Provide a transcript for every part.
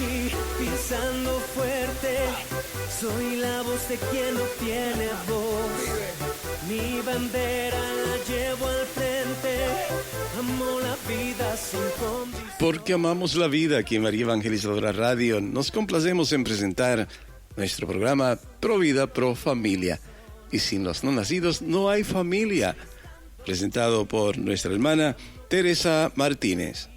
aquí pisando fuerte. Soy la voz de quien no tiene voz. Mi bandera la llevo al frente. Amo la vida sin condición. Porque amamos la vida, aquí en María Evangelizadora Radio nos complacemos en presentar nuestro programa Pro Vida, Pro Familia. Y sin los no nacidos no hay familia. Presentado por nuestra hermana Teresa Martínez.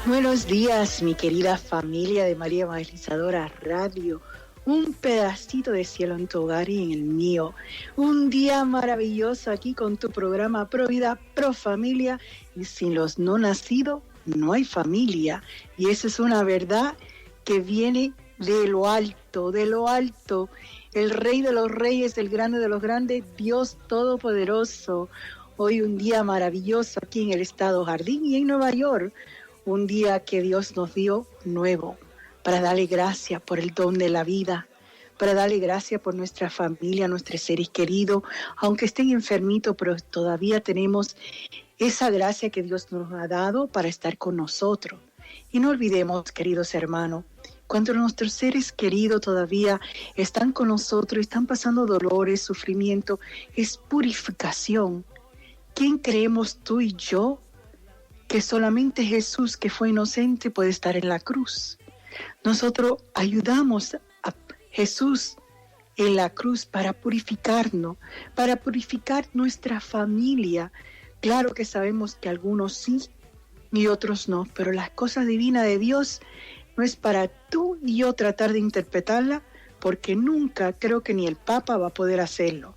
Buenos días, mi querida familia de María Evangelizadora Radio. Un pedacito de cielo en tu hogar y en el mío. Un día maravilloso aquí con tu programa Pro Vida, Pro Familia. Y sin los no nacidos no hay familia. Y esa es una verdad que viene de lo alto, de lo alto. El Rey de los Reyes, el Grande de los Grandes, Dios Todopoderoso. Hoy un día maravilloso aquí en el estado Jardín y en Nueva York. Un día que Dios nos dio nuevo, para darle gracias por el don de la vida, para darle gracias por nuestra familia, nuestros seres queridos, aunque estén enfermitos, pero todavía tenemos esa gracia que Dios nos ha dado para estar con nosotros. Y no olvidemos, queridos hermanos, cuando nuestros seres queridos todavía están con nosotros, están pasando dolores, sufrimiento, es purificación. ¿Quién creemos tú y yo? Que solamente Jesús, que fue inocente, puede estar en la cruz. Nosotros ayudamos a Jesús en la cruz para purificarnos, para purificar nuestra familia. Claro que sabemos que algunos sí y otros no, pero las cosas divinas de Dios no es para tú y yo tratar de interpretarla, porque nunca creo que ni el Papa va a poder hacerlo,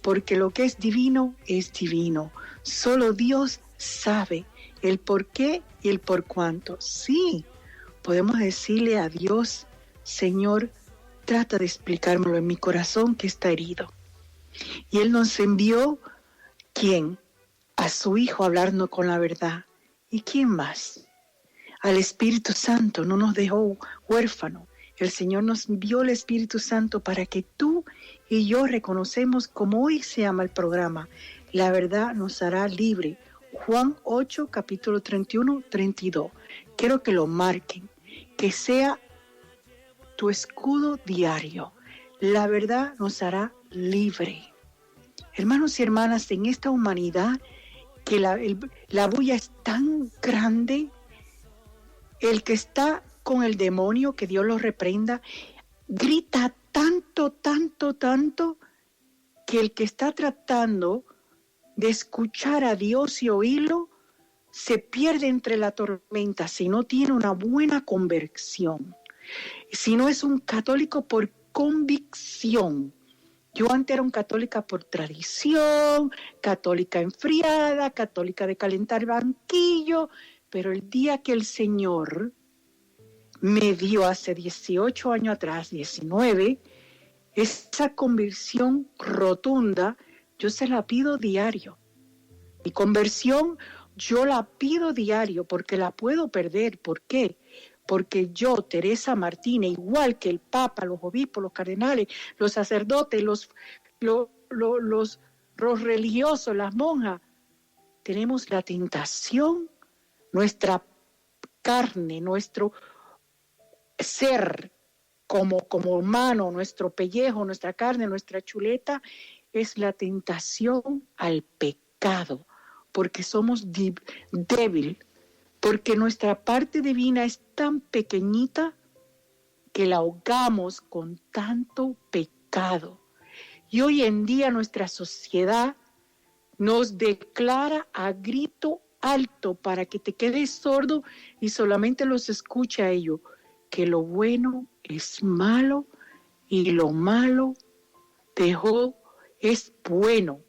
porque lo que es divino es divino. Solo Dios sabe el por qué y el por cuánto. Sí, podemos decirle a Dios, Señor, trata de explicármelo en mi corazón que está herido. Y Él nos envió, ¿quién? A su Hijo a hablarnos con la verdad. ¿Y quién más? Al Espíritu Santo, no nos dejó huérfanos. El Señor nos envió el Espíritu Santo para que tú y yo reconocemos, como hoy se llama el programa, la verdad nos hará libre. Juan 8, capítulo 31, 32. Quiero que lo marquen, que sea tu escudo diario. La verdad nos hará libre. Hermanos y hermanas, en esta humanidad que la bulla es tan grande, el que está con el demonio, que Dios lo reprenda, grita tanto, tanto, tanto, que el que está tratando de escuchar a Dios y oírlo, se pierde entre la tormenta si no tiene una buena conversión, si no es un católico por convicción. Yo antes era un católica por tradición, católica enfriada, católica de calentar banquillo, pero el día que el Señor me dio hace 18 años atrás, 19, esa conversión rotunda, yo se la pido diario. Mi conversión yo la pido diario porque la puedo perder. ¿Por qué? Porque yo, Teresa Martínez, igual que el Papa, los obispos, los cardenales, los sacerdotes, los religiosos, las monjas, tenemos la tentación, nuestra carne, nuestro ser como humano, nuestro pellejo, nuestra carne, nuestra chuleta, es la tentación al pecado, porque somos débil, porque nuestra parte divina es tan pequeñita que la ahogamos con tanto pecado. Y hoy en día nuestra sociedad nos declara a grito alto para que te quedes sordo y solamente los escuche a ellos, que lo bueno es malo y lo malo es bueno.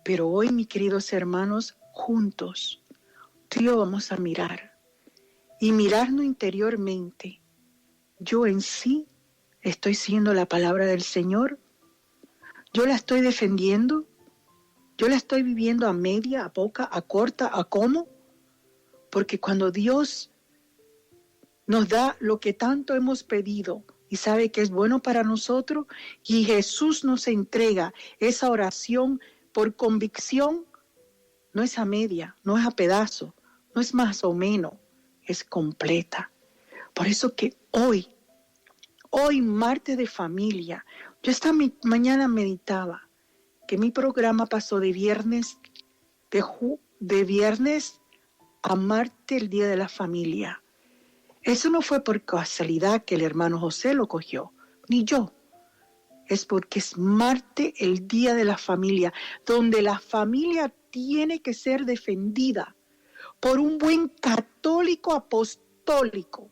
Pero hoy, mis queridos hermanos, juntos, tú y yo vamos a mirar y mirarnos interiormente. Yo en sí estoy siendo la palabra del Señor. Yo la estoy defendiendo. Yo la estoy viviendo a media, a poca, a corta, a cómo. Porque cuando Dios nos da lo que tanto hemos pedido y sabe que es bueno para nosotros, y Jesús nos entrega esa oración por convicción. No es a media, no es a pedazo, no es más o menos, es completa. Por eso que hoy martes de familia, yo esta mañana meditaba que mi programa pasó de viernes a martes, el Día de la Familia. Eso no fue por casualidad que el hermano José lo cogió, ni yo. Es porque es martes, el Día de la Familia, donde la familia tiene que ser defendida por un buen católico apostólico,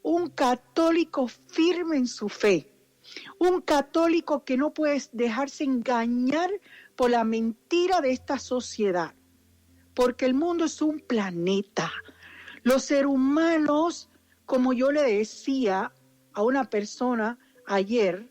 un católico firme en su fe, un católico que no puede dejarse engañar por la mentira de esta sociedad, porque el mundo es un planeta. Los seres humanos, como yo le decía a una persona ayer,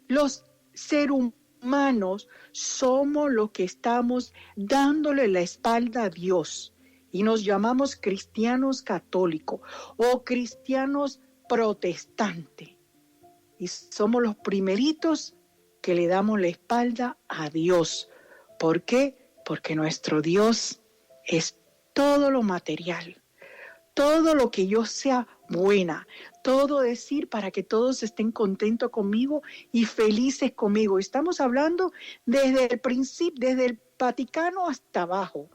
los seres humanos somos los que estamos dándole la espalda a Dios y nos llamamos cristianos católicos o cristianos protestantes. Y somos los primeritos que le damos la espalda a Dios. ¿Por qué? Porque nuestro Dios es todo lo material, todo lo que yo sea buena, todo decir para que todos estén contentos conmigo y felices conmigo. Estamos hablando desde el principio, desde el Vaticano hasta abajo.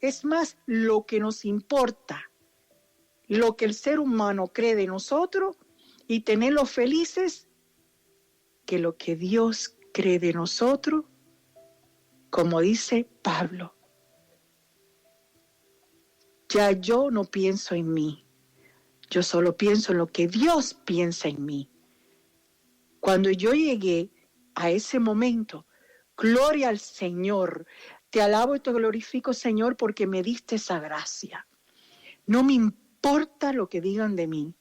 Es más lo que nos importa, lo que el ser humano cree de nosotros y tenerlos felices, que lo que Dios cree de nosotros, como dice Pablo. Ya yo no pienso en mí, yo solo pienso en lo que Dios piensa en mí. Cuando yo llegué a ese momento, gloria al Señor, te alabo y te glorifico, Señor, porque me diste esa gracia. No me importa lo que digan de mí,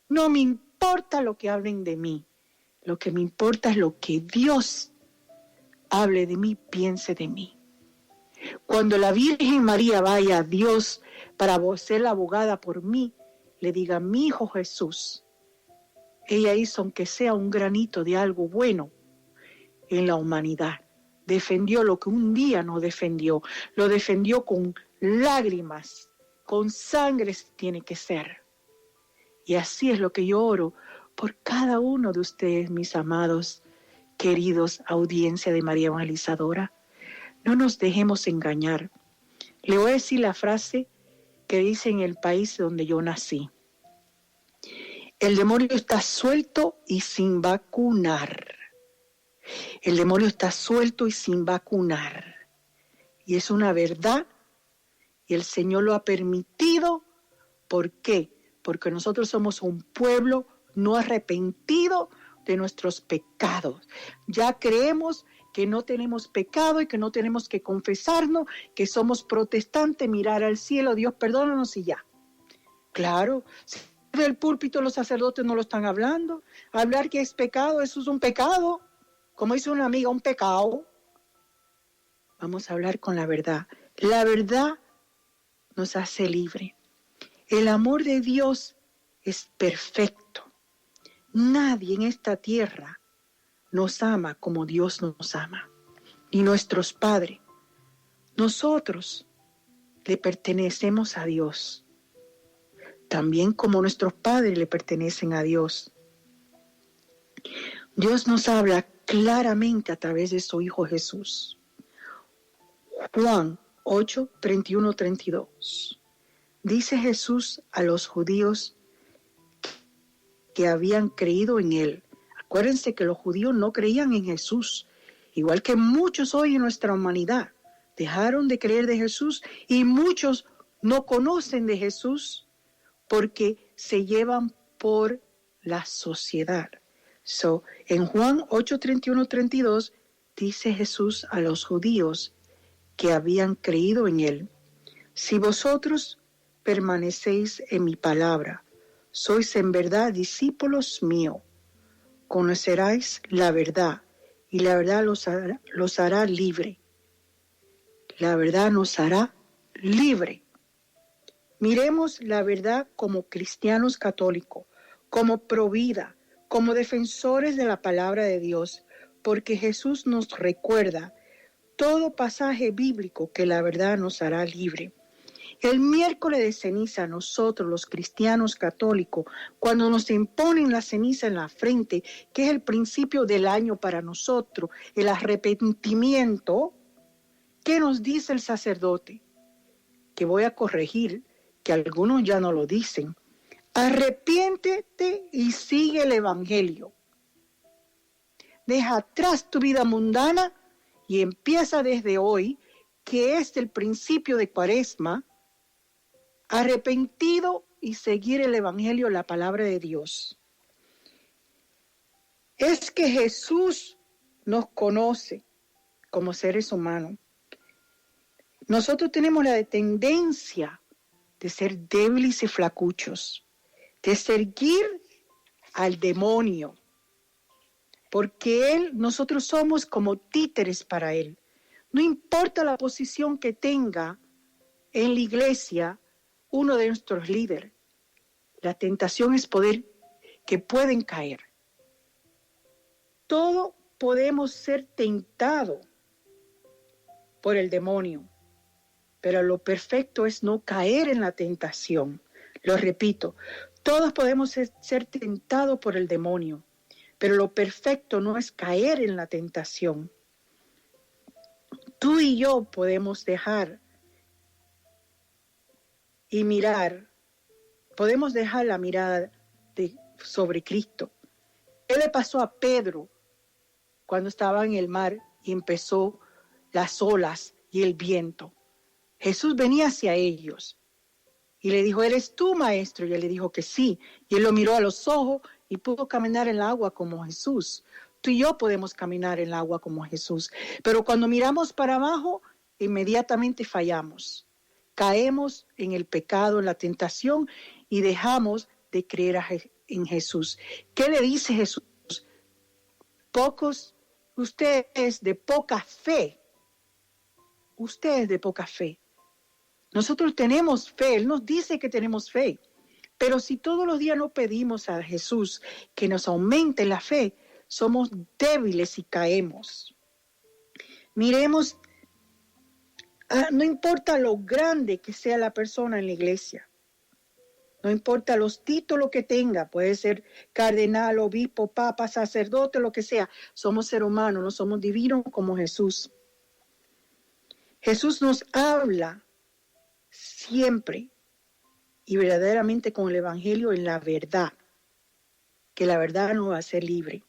no me importa lo que hablen de mí, lo que me importa es lo que Dios hable de mí, piense de mí. Cuando la Virgen María vaya a Dios para ser la abogada por mí, le diga, mi hijo Jesús, ella hizo aunque sea un granito de algo bueno en la humanidad. Defendió lo que un día no defendió, lo defendió con lágrimas, con sangre tiene que ser. Y así es lo que yo oro por cada uno de ustedes, mis amados, queridos, audiencia de María Evangelizadora. No nos dejemos engañar. Le voy a decir la frase que dice en el país donde yo nací. El demonio está suelto y sin vacunar. El demonio está suelto y sin vacunar. Y es una verdad. Y el Señor lo ha permitido. ¿Por qué? Porque nosotros somos un pueblo no arrepentido de nuestros pecados. Ya creemos que no tenemos pecado y que no tenemos que confesarnos, que somos protestantes, mirar al cielo, Dios perdónanos y ya. Claro, si del púlpito los sacerdotes no lo están hablando. Hablar que es pecado, eso es un pecado. Como dice una amiga, un pecado. Vamos a hablar con la verdad. La verdad nos hace libre. El amor de Dios es perfecto. Nadie en esta tierra nos ama como Dios nos ama. Y nuestros padres, nosotros le pertenecemos a Dios. También como nuestros padres le pertenecen a Dios. Dios nos habla claramente a través de su Hijo Jesús. Juan 8, 31, 32. Dice Jesús a los judíos que habían creído en Él. Acuérdense que los judíos no creían en Jesús, igual que muchos hoy en nuestra humanidad. Dejaron de creer de Jesús y muchos no conocen de Jesús porque se llevan por la sociedad. En Juan 8, 31, 32 dice Jesús a los judíos que habían creído en Él: si vosotros permanecéis en mi palabra, sois en verdad discípulos míos, conoceráis la verdad y la verdad los hará libre. La verdad nos hará libre. Miremos la verdad como cristianos católicos, como provida, como defensores de la palabra de Dios, porque Jesús nos recuerda todo pasaje bíblico que la verdad nos hará libre. El miércoles de ceniza, nosotros los cristianos católicos, cuando nos imponen la ceniza en la frente, que es el principio del año para nosotros, el arrepentimiento, ¿qué nos dice el sacerdote? Que voy a corregir, que algunos ya no lo dicen. Arrepiéntete y sigue el evangelio. Deja atrás tu vida mundana y empieza desde hoy, que es el principio de Cuaresma, arrepentido y seguir el evangelio, la palabra de Dios. Es que Jesús nos conoce como seres humanos. Nosotros tenemos la tendencia de ser débiles y flacuchos, de seguir al demonio, porque nosotros somos como títeres para él. No importa la posición que tenga en la iglesia uno de nuestros líderes, la tentación es que pueden caer. Todos podemos ser tentados por el demonio, pero lo perfecto es no caer en la tentación. Lo repito, todos podemos ser tentados por el demonio, pero lo perfecto no es caer en la tentación. Tú y yo podemos dejar y mirar, podemos dejar la mirada sobre Cristo. ¿Qué le pasó a Pedro cuando estaba en el mar y empezó las olas y el viento? Jesús venía hacia ellos y le dijo, ¿eres tú, maestro? Y él le dijo que sí. Y él lo miró a los ojos y pudo caminar en el agua como Jesús. Tú y yo podemos caminar en el agua como Jesús. Pero cuando miramos para abajo, inmediatamente fallamos. Caemos en el pecado, en la tentación y dejamos de creer en Jesús. ¿Qué le dice Jesús? Ustedes de poca fe. Ustedes de poca fe. Nosotros tenemos fe, Él nos dice que tenemos fe, pero si todos los días no pedimos a Jesús que nos aumente la fe, somos débiles y caemos. Miremos, no importa lo grande que sea la persona en la iglesia, no importa los títulos que tenga, puede ser cardenal, obispo, papa, sacerdote, lo que sea, somos seres humanos, no somos divinos como Jesús. Jesús nos habla siempre y verdaderamente con el evangelio en la verdad, que la verdad nos va a hacer libre.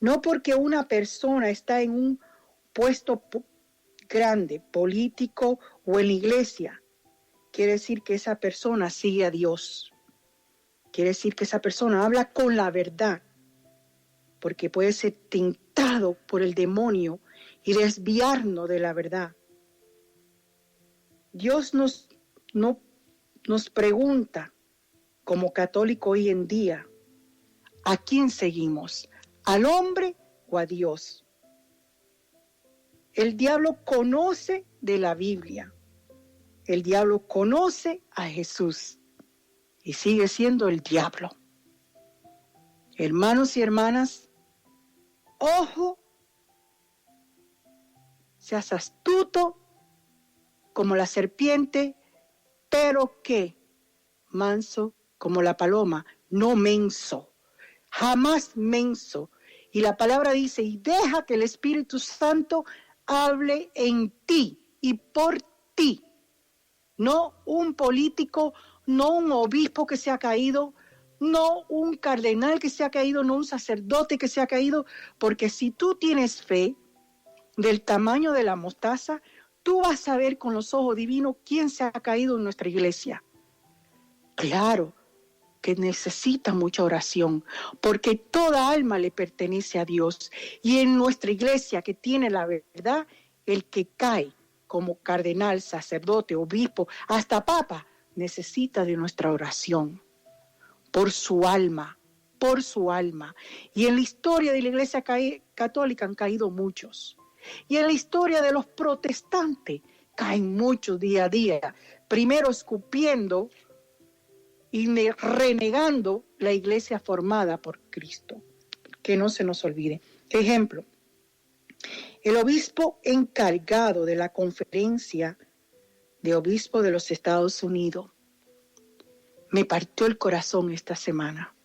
No porque una persona está en un puesto grande, político o en la iglesia, quiere decir que esa persona sigue a Dios. Quiere decir que esa persona habla con la verdad, porque puede ser tentado por el demonio y desviarnos de la verdad. Dios nos pregunta, como católico hoy en día, ¿a quién seguimos? ¿Al hombre o a Dios? El diablo conoce de la Biblia. El diablo conoce a Jesús y sigue siendo el diablo. Hermanos y hermanas, ojo, seas astuto como la serpiente, pero que manso como la paloma, no menso, jamás menso. Y la palabra dice, y deja que el Espíritu Santo hable en ti y por ti. No un político, no un obispo que se ha caído, no un cardenal que se ha caído, no un sacerdote que se ha caído, porque si tú tienes fe del tamaño de la mostaza, tú vas a ver con los ojos divinos quién se ha caído en nuestra iglesia. Claro que necesita mucha oración, porque toda alma le pertenece a Dios. Y en nuestra iglesia que tiene la verdad, el que cae como cardenal, sacerdote, obispo, hasta papa, necesita de nuestra oración por su alma, por su alma. Y en la historia de la iglesia católica han caído muchos. Y en la historia de los protestantes caen muchos día a día. primero escupiendo y renegando la iglesia formada por Cristo. Que no se nos olvide. Ejemplo, el obispo encargado de la conferencia de obispos de los Estados Unidos me partió el corazón esta semana.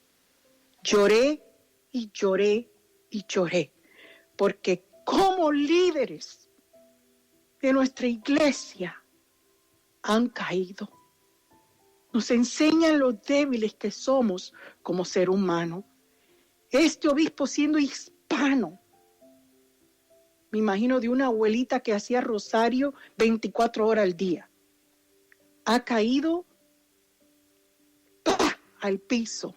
Lloré y lloré y lloré, porque como líderes de nuestra iglesia han caído. Nos enseñan lo débiles que somos como ser humano. Este obispo, siendo hispano, me imagino de una abuelita que hacía rosario 24 horas al día, ha caído al piso.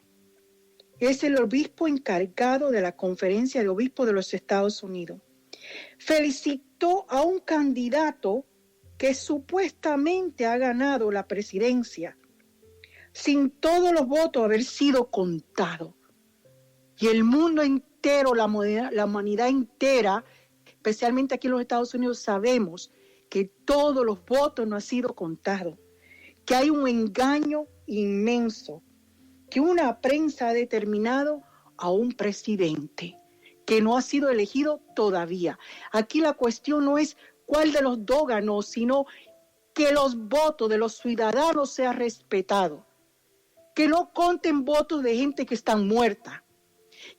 Es el obispo encargado de la Conferencia de Obispos de los Estados Unidos. Felicitó a un candidato que supuestamente ha ganado la presidencia, sin todos los votos haber sido contados. Y el mundo entero, la humanidad entera, especialmente aquí en los Estados Unidos, sabemos que todos los votos no han sido contados, que hay un engaño inmenso, que una prensa ha determinado a un presidente que no ha sido elegido todavía. Aquí la cuestión no es cuál de los dos ganó, sino que los votos de los ciudadanos sean respetados, que no conten votos de gente que están muerta,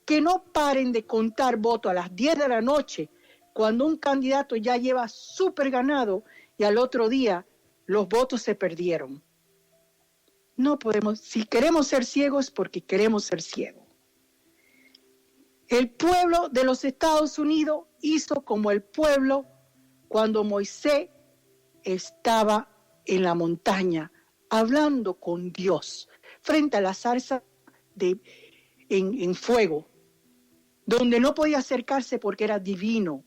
que no paren de contar votos a las 10 de la noche cuando un candidato ya lleva súper ganado y al otro día los votos se perdieron. No podemos, si queremos ser ciegos, porque queremos ser ciegos. El pueblo de los Estados Unidos hizo como el pueblo cuando Moisés estaba en la montaña hablando con Dios frente a la zarza en fuego, donde no podía acercarse porque era divino.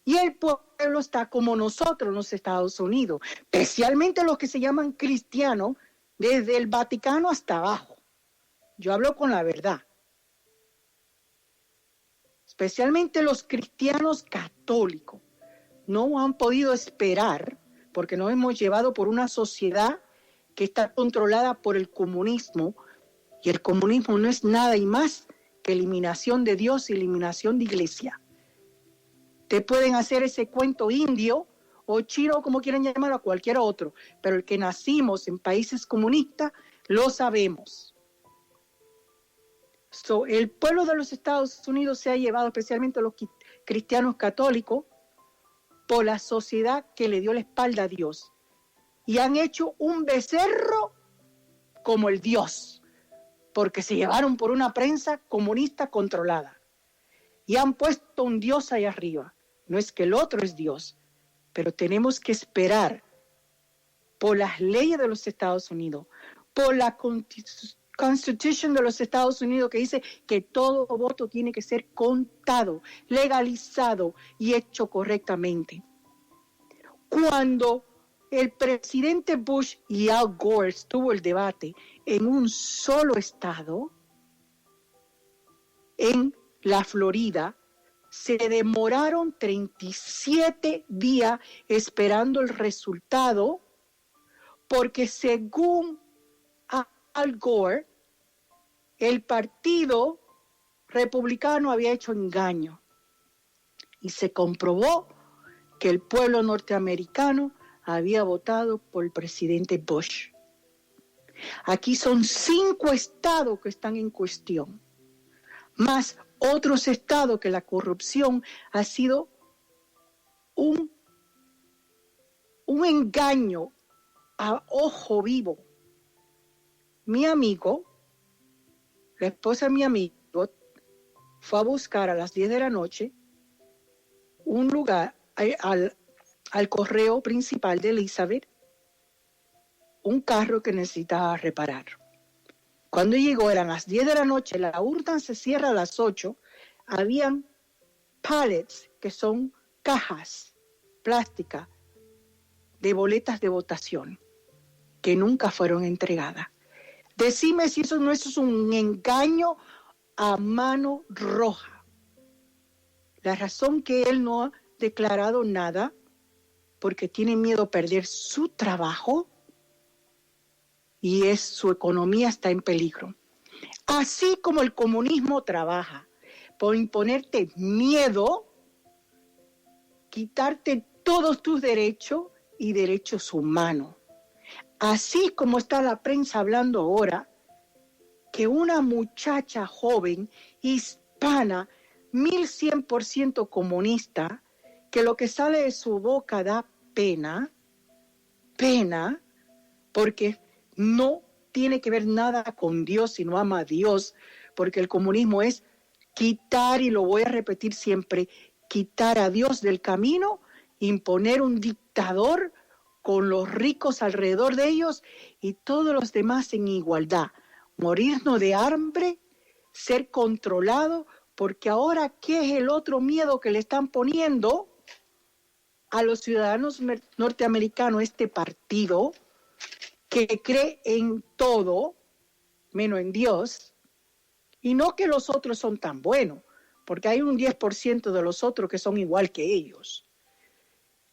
Y el pueblo está como nosotros en los Estados Unidos, especialmente los que se llaman cristianos, desde el Vaticano hasta abajo. Yo hablo con la verdad. Especialmente los cristianos católicos no han podido esperar, porque nos hemos llevado por una sociedad que está controlada por el comunismo, y el comunismo no es nada y más que eliminación de Dios y eliminación de iglesia. Te pueden hacer ese cuento indio o chino, como quieran llamarlo, a cualquier otro, pero el que nacimos en países comunistas lo sabemos. El pueblo de los Estados Unidos se ha llevado, especialmente los cristianos católicos, por la sociedad que le dio la espalda a Dios, y han hecho un becerro como el Dios, porque se llevaron por una prensa comunista controlada y han puesto un Dios ahí arriba. No es que el otro es Dios, pero tenemos que esperar por las leyes de los Estados Unidos, por la Constitution de los Estados Unidos, que dice que todo voto tiene que ser contado, legalizado y hecho correctamente. Cuando el presidente Bush y Al Gore estuvo el debate en un solo estado, en la Florida, se demoraron 37 días esperando el resultado, porque según Al Gore, el partido republicano había hecho engaño. Y se comprobó que el pueblo norteamericano había votado por el presidente Bush. Aquí son 5 estados que están en cuestión, más otros estados que la corrupción ha sido un engaño a ojo vivo. Mi amigo, la esposa de mi amigo, fue a buscar a las 10 de la noche un lugar al correo principal de Elizabeth, un carro que necesitaba reparar. Cuando llegó eran las 10 de la noche, la urna se cierra a las 8, habían pallets, que son cajas plásticas de boletas de votación, que nunca fueron entregadas. Decime si eso no es un engaño a mano roja. La razón que él no ha declarado nada, porque tiene miedo a perder su trabajo, y su economía está en peligro. Así como el comunismo trabaja por imponerte miedo, quitarte todos tus derechos y derechos humanos. Así como está la prensa hablando ahora, que una muchacha joven, hispana, 1100% comunista, que lo que sale de su boca da pena, porque no tiene que ver nada con Dios, sino ama a Dios, porque el comunismo es quitar, y lo voy a repetir siempre, quitar a Dios del camino, imponer un dictador con los ricos alrededor de ellos y todos los demás en igualdad, morirnos de hambre, ser controlado, porque ahora, ¿qué es el otro miedo que le están poniendo a los ciudadanos norteamericanos? Este partido que cree en todo, menos en Dios, y no que los otros son tan buenos, porque hay un 10% de los otros que son igual que ellos.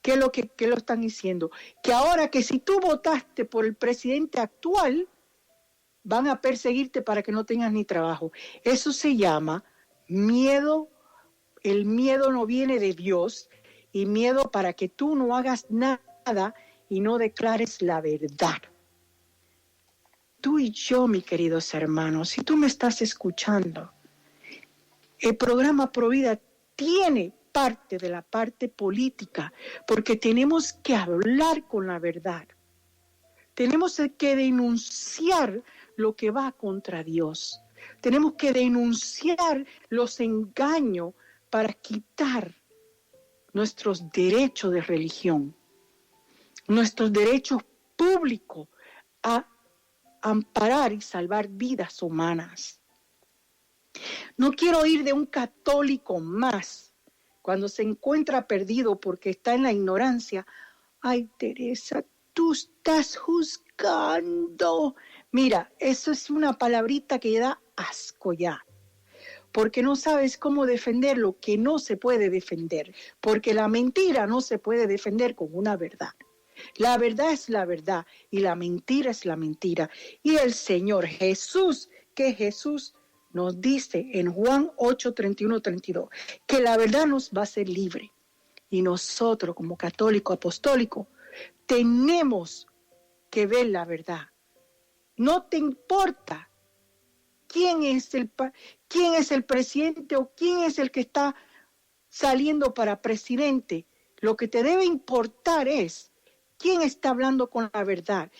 ¿Qué es lo están diciendo? Que ahora que si tú votaste por el presidente actual, van a perseguirte para que no tengas ni trabajo. Eso se llama miedo. El miedo no viene de Dios, y miedo para que tú no hagas nada y no declares la verdad. Tú y yo, mis queridos hermanos, si tú me estás escuchando, el programa Provida tiene parte de la parte política, porque tenemos que hablar con la verdad. Tenemos que denunciar lo que va contra Dios. Tenemos que denunciar los engaños para quitar nuestros derechos de religión, nuestros derechos públicos a amparar y salvar vidas humanas. No quiero oír de un católico más cuando se encuentra perdido porque está en la ignorancia. Ay, Teresa, tú estás juzgando. Mira, eso es una palabrita que da asco ya, porque no sabes cómo defender lo que no se puede defender, porque la mentira no se puede defender con una verdad. La verdad es la verdad y la mentira es la mentira. Y el Señor Jesús, que Jesús nos dice en Juan 8, 31, 32, que la verdad nos va a hacer libre. Y nosotros como católico apostólico tenemos que ver la verdad. No te importa quién es el presidente o quién es el que está saliendo para presidente. Lo que te debe importar es quién está hablando con la verdad,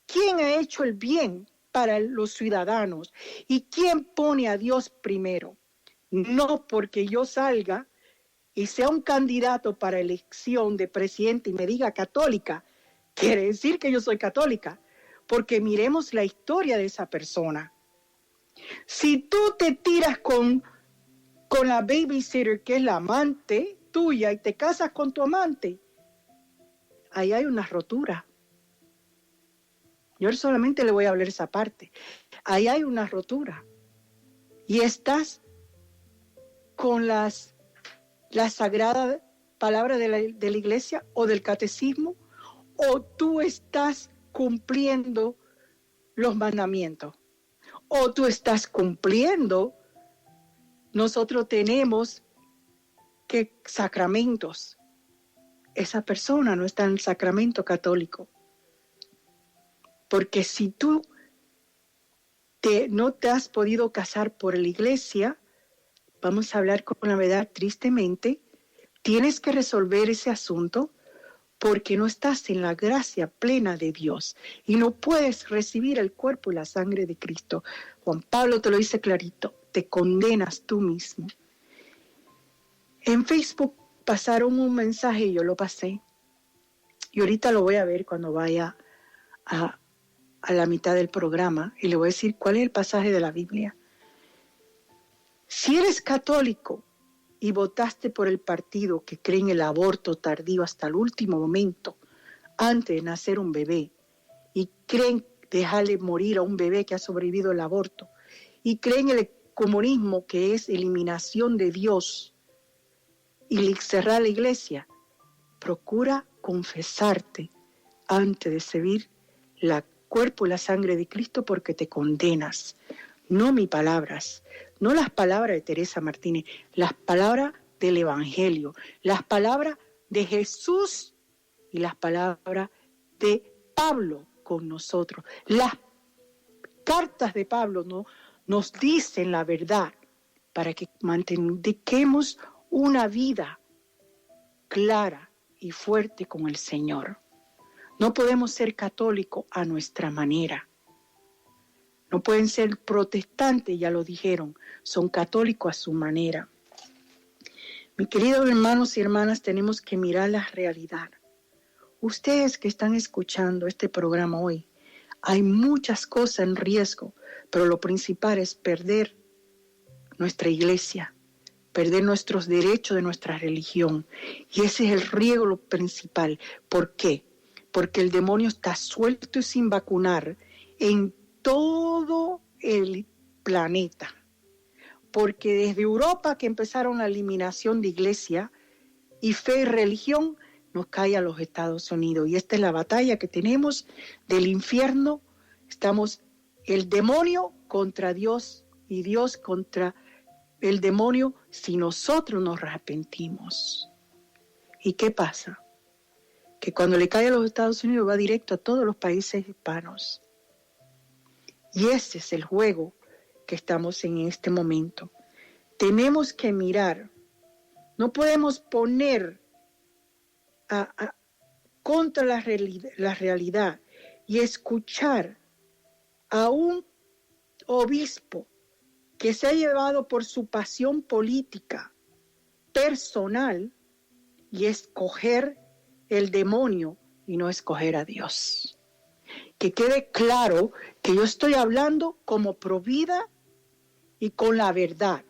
quién ha hecho el bien para los ciudadanos y quién pone a Dios primero. No porque yo salga y sea un candidato para elección de presidente y me diga católica, quiere decir que yo soy católica, porque miremos la historia de esa persona. Si tú te tiras con la babysitter, que es la amante tuya, y te casas con tu amante, ahí hay una rotura. Yo solamente le voy a hablar esa parte. Ahí hay una rotura. Y estás con la sagrada palabra de la iglesia o del catecismo, o tú estás cumpliendo los mandamientos, o tú estás cumpliendo. Nosotros tenemos que sacramentos. Esa persona no está en el sacramento católico. Porque si tú no te has podido casar por la iglesia, vamos a hablar con la verdad tristemente, tienes que resolver ese asunto porque no estás en la gracia plena de Dios y no puedes recibir el cuerpo y la sangre de Cristo. Juan Pablo te lo dice clarito, te condenas tú mismo. En Facebook pasaron un mensaje y yo lo pasé. Y ahorita lo voy a ver cuando vaya a la mitad del programa y le voy a decir cuál es el pasaje de la Biblia. Si eres católico y votaste por el partido que cree en el aborto tardío hasta el último momento, antes de nacer un bebé, y creen dejarle morir a un bebé que ha sobrevivido al aborto, y creen en el comunismo, que es eliminación de Dios, y cerrar la iglesia, procura confesarte antes de seguir cuerpo y la sangre de Cristo porque te condenas. No mis palabras, no las palabras de Teresa Martínez, las palabras del Evangelio, las palabras de Jesús y las palabras de Pablo con nosotros. Las cartas de Pablo nos dicen la verdad para que mantengamos una vida clara y fuerte con el Señor. No podemos ser católicos a nuestra manera. No pueden ser protestantes, ya lo dijeron, son católicos a su manera. Mis queridos hermanos y hermanas, tenemos que mirar la realidad. Ustedes que están escuchando este programa hoy, hay muchas cosas en riesgo, pero lo principal es perder nuestra iglesia, perder nuestros derechos de nuestra religión. Y ese es el riesgo principal. ¿Por qué? Porque el demonio está suelto y sin vacunar en todo el planeta. Porque desde Europa, que empezaron la eliminación de iglesia y fe y religión, nos cae a los Estados Unidos. Y esta es la batalla que tenemos del infierno. Estamos el demonio contra Dios y Dios contra el demonio si nosotros nos arrepentimos. ¿Y qué pasa? Que cuando le cae a los Estados Unidos va directo a todos los países hispanos. Y ese es el juego que estamos en este momento. Tenemos que mirar. No podemos poner contra la realidad y escuchar a un obispo que se ha llevado por su pasión política personal y escoger el demonio y no escoger a Dios. Que quede claro que yo estoy hablando como provida y con la verdad.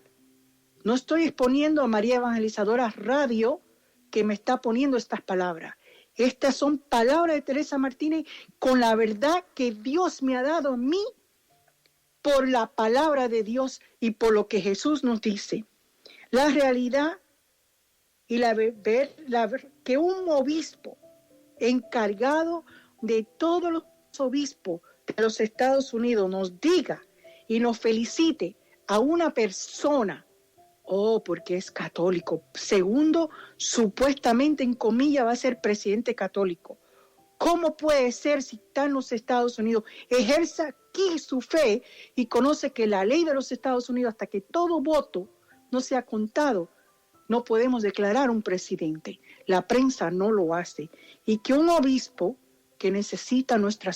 No estoy exponiendo a María Evangelizadora Radio que me está poniendo estas palabras. Estas son palabras de Teresa Martínez con la verdad que Dios me ha dado a mí por la palabra de Dios y por lo que Jesús nos dice. La realidad y que un obispo encargado de todos los obispos de los Estados Unidos nos diga y nos felicite a una persona, porque es católico. Segundo, supuestamente en comillas va a ser presidente católico. ¿Cómo puede ser si está en los Estados Unidos? Ejerza aquí su fe y conoce que la ley de los Estados Unidos, hasta que todo voto no sea contado, no podemos declarar un presidente. La prensa no lo hace. Y que un obispo que necesita nuestra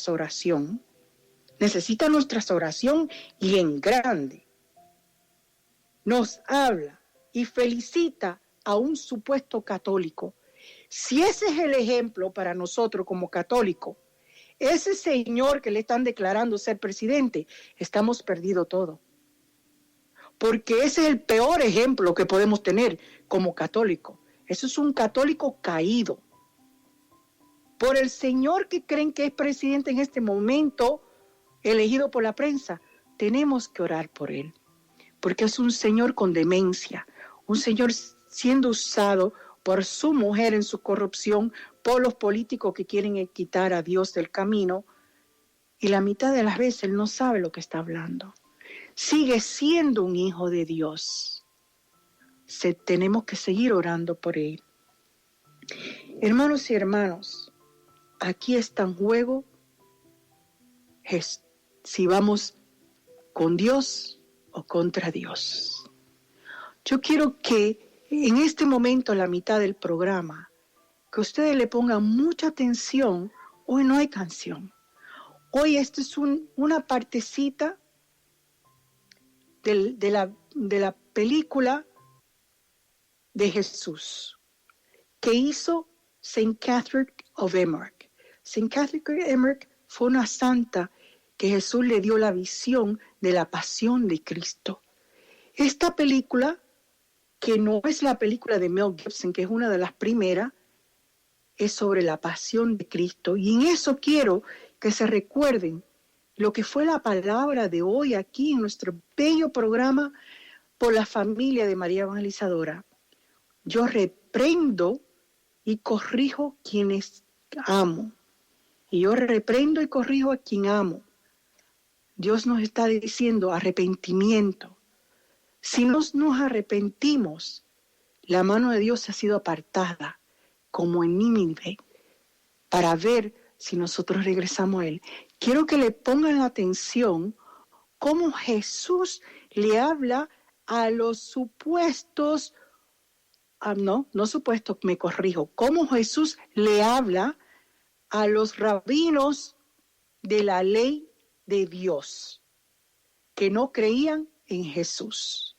oración y en grande, nos habla y felicita a un supuesto católico. Si ese es el ejemplo para nosotros como católicos, ese señor que le están declarando ser presidente, estamos perdido todo. Porque ese es el peor ejemplo que podemos tener como católico. Eso es un católico caído. Por el señor que creen que es presidente en este momento, elegido por la prensa, tenemos que orar por él. Porque es un señor con demencia, un señor siendo usado por su mujer en su corrupción, por los políticos que quieren quitar a Dios del camino, y la mitad de las veces él no sabe lo que está hablando. Sigue siendo un hijo de Dios. Tenemos que seguir orando por él. Hermanos y hermanas, aquí está en juego si vamos con Dios o contra Dios. Yo quiero que en este momento, a la mitad del programa, que ustedes le pongan mucha atención. Hoy no hay canción. Hoy esto es una partecita de la película de Jesús que hizo Saint Catherine of Emmerich. Saint Catherine of Emmerich fue una santa que Jesús le dio la visión de la pasión de Cristo. Esta película, que no es la película de Mel Gibson, que es una de las primeras, es sobre la pasión de Cristo. Y en eso quiero que se recuerden lo que fue la palabra de hoy aquí en nuestro bello programa por la familia de María Evangelizadora. Yo reprendo y corrijo quienes amo. y yo reprendo y corrijo a quien amo. Dios nos está diciendo arrepentimiento. Si nos arrepentimos, la mano de Dios ha sido apartada, como en Nínive, para ver si nosotros regresamos a Él. Quiero que le pongan atención cómo Jesús le habla a los supuestos, no supuestos, me corrijo, cómo Jesús le habla a los rabinos de la ley de Dios, que no creían en Jesús.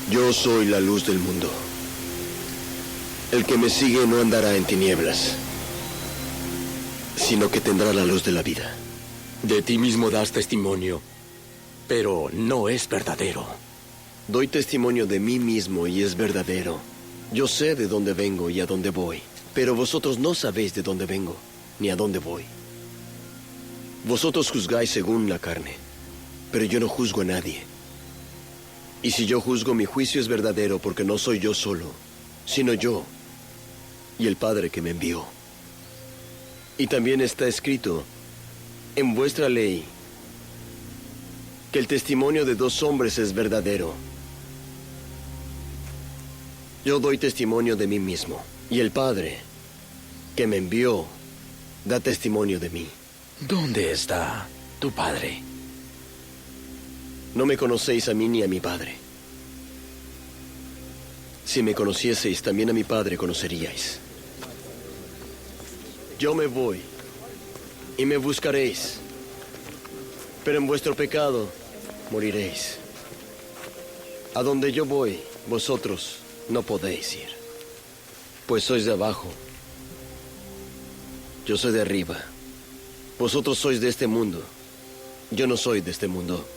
Yo soy la luz del mundo. El que me sigue no andará en tinieblas, sino que tendrá la luz de la vida. De ti mismo das testimonio, pero no es verdadero. Doy testimonio de mí mismo y es verdadero. Yo sé de dónde vengo y a dónde voy, pero vosotros no sabéis de dónde vengo ni a dónde voy. Vosotros juzgáis según la carne, pero yo no juzgo a nadie. Y si yo juzgo, mi juicio es verdadero, porque no soy yo solo, sino yo y el Padre que me envió. Y también está escrito en vuestra ley que el testimonio de 2 hombres es verdadero. Yo doy testimonio de mí mismo, y el Padre que me envió da testimonio de mí. ¿Dónde está tu Padre? No me conocéis a mí ni a mi Padre. Si me conocieseis, también a mi Padre conoceríais. Yo me voy, y me buscaréis, pero en vuestro pecado moriréis. A donde yo voy, vosotros no podéis ir, pues sois de abajo. Yo soy de arriba. Vosotros sois de este mundo. Yo no soy de este mundo.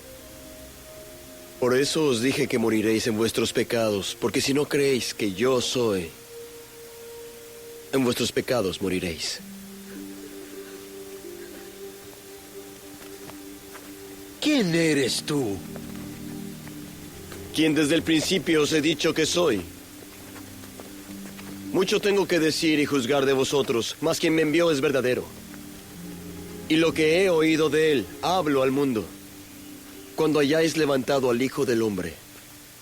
Por eso os dije que moriréis en vuestros pecados, porque si no creéis que yo soy, en vuestros pecados moriréis. ¿Quién eres tú? Quien desde el principio os he dicho que soy. Mucho tengo que decir y juzgar de vosotros, mas quien me envió es verdadero. Y lo que he oído de él, hablo al mundo. Cuando hayáis levantado al Hijo del Hombre,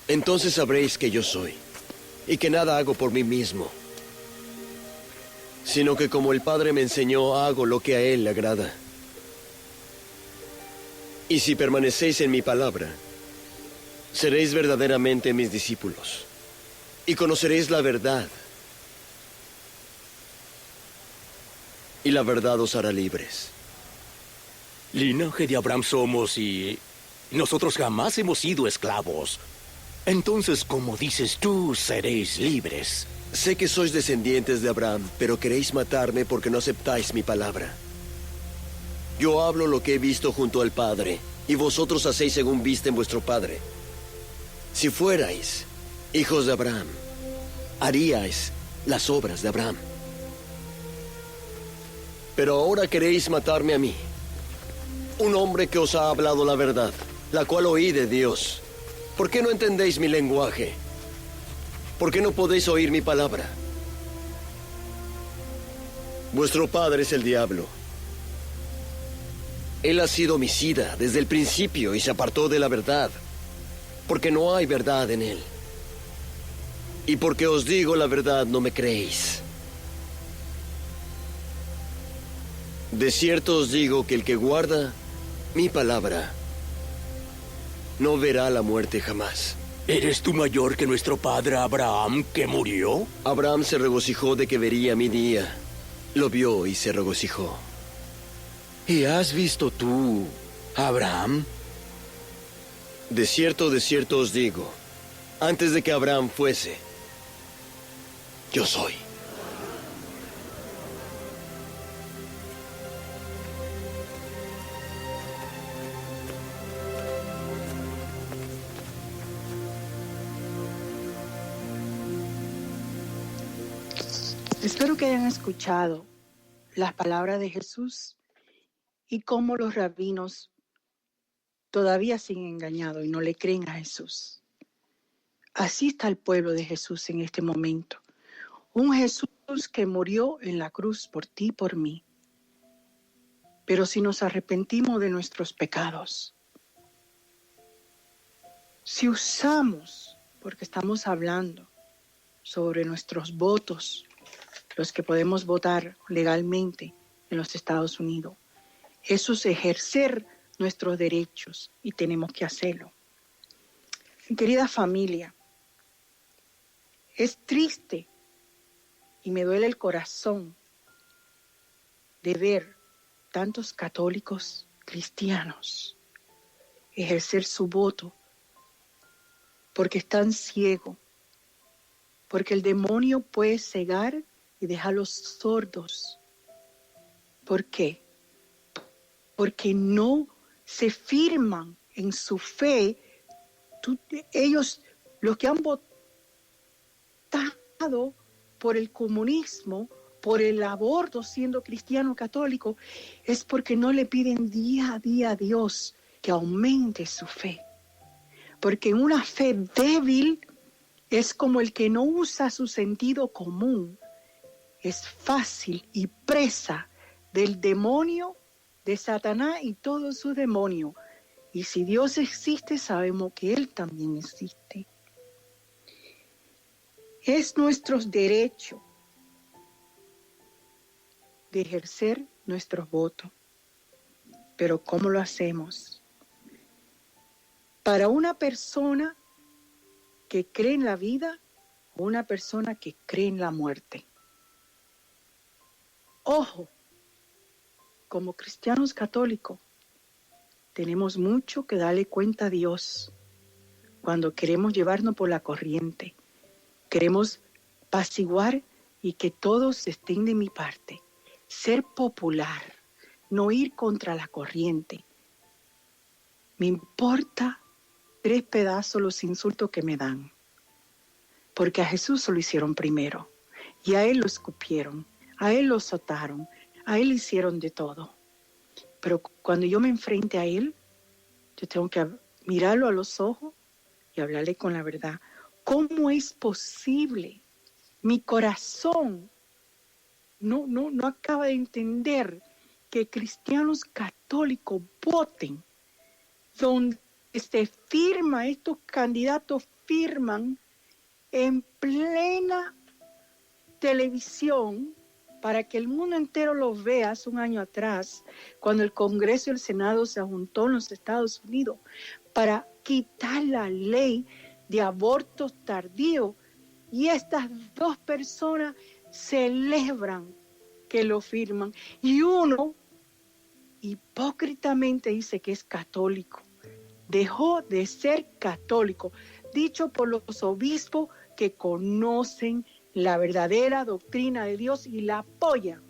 entonces sabréis que yo soy, y que nada hago por mí mismo, sino que como el Padre me enseñó, hago lo que a él le agrada. Y si permanecéis en mi palabra, seréis verdaderamente mis discípulos, y conoceréis la verdad, y la verdad os hará libres. Linaje de Abraham somos y nosotros jamás hemos sido esclavos. Entonces, como dices tú, seréis libres. Sé que sois descendientes de Abraham, pero queréis matarme porque no aceptáis mi palabra. Yo hablo lo que he visto junto al Padre, y vosotros hacéis según viste en vuestro Padre. Si fuerais hijos de Abraham, haríais las obras de Abraham. Pero ahora queréis matarme a mí, un hombre que os ha hablado la verdad, la cual oí de Dios. ¿Por qué no entendéis mi lenguaje? ¿Por qué no podéis oír mi palabra? Vuestro padre es el diablo. Él ha sido homicida desde el principio y se apartó de la verdad, porque no hay verdad en él. Y porque os digo la verdad, no me creéis. De cierto os digo que el que guarda mi palabra no verá la muerte jamás. ¿Eres tú mayor que nuestro padre Abraham, que murió? Abraham se regocijó de que vería mi día. Lo vio y se regocijó. ¿Y has visto tú, Abraham? De cierto os digo, antes de que Abraham fuese, yo soy. Espero que hayan escuchado las palabras de Jesús y cómo los rabinos todavía siguen engañados y no le creen a Jesús. Así está el pueblo de Jesús en este momento. Un Jesús que murió en la cruz por ti y por mí. Pero si nos arrepentimos de nuestros pecados, si usamos, porque estamos hablando sobre nuestros votos, los que podemos votar legalmente en los Estados Unidos, eso es ejercer nuestros derechos y tenemos que hacerlo. Mi querida familia, es triste y me duele el corazón de ver tantos católicos cristianos ejercer su voto porque están ciegos, porque el demonio puede cegar y dejarlos sordos. ¿Por qué? Porque no se firman en su fe. Ellos, los que han votado por el comunismo, por el aborto siendo cristiano católico, es porque no le piden día a día a Dios que aumente su fe. Porque una fe débil es como el que no usa su sentido común. Es fácil y presa del demonio, de Satanás y todos sus demonios. Y si Dios existe, sabemos que Él también existe. Es nuestro derecho de ejercer nuestros votos. Pero ¿cómo lo hacemos? Para una persona que cree en la vida o una persona que cree en la muerte. Ojo, como cristianos católicos, tenemos mucho que darle cuenta a Dios cuando queremos llevarnos por la corriente. Queremos apaciguar y que todos estén de mi parte. Ser popular, no ir contra la corriente. Me importa 3 pedazos los insultos que me dan, porque a Jesús se lo hicieron primero y a Él lo escupieron, a Él lo azotaron, a Él hicieron de todo. Pero cuando yo me enfrente a Él, yo tengo que mirarlo a los ojos y hablarle con la verdad. ¿Cómo es posible? Mi corazón no acaba de entender que cristianos católicos voten donde se firma, estos candidatos firman en plena televisión para que el mundo entero los vea. Hace un año atrás, cuando el Congreso y el Senado se juntó en los Estados Unidos para quitar la ley de abortos tardíos, y estas 2 personas celebran que lo firman, y uno hipócritamente dice que es católico. Dejó de ser católico, dicho por los obispos que conocen la verdadera doctrina de Dios y la apoyan.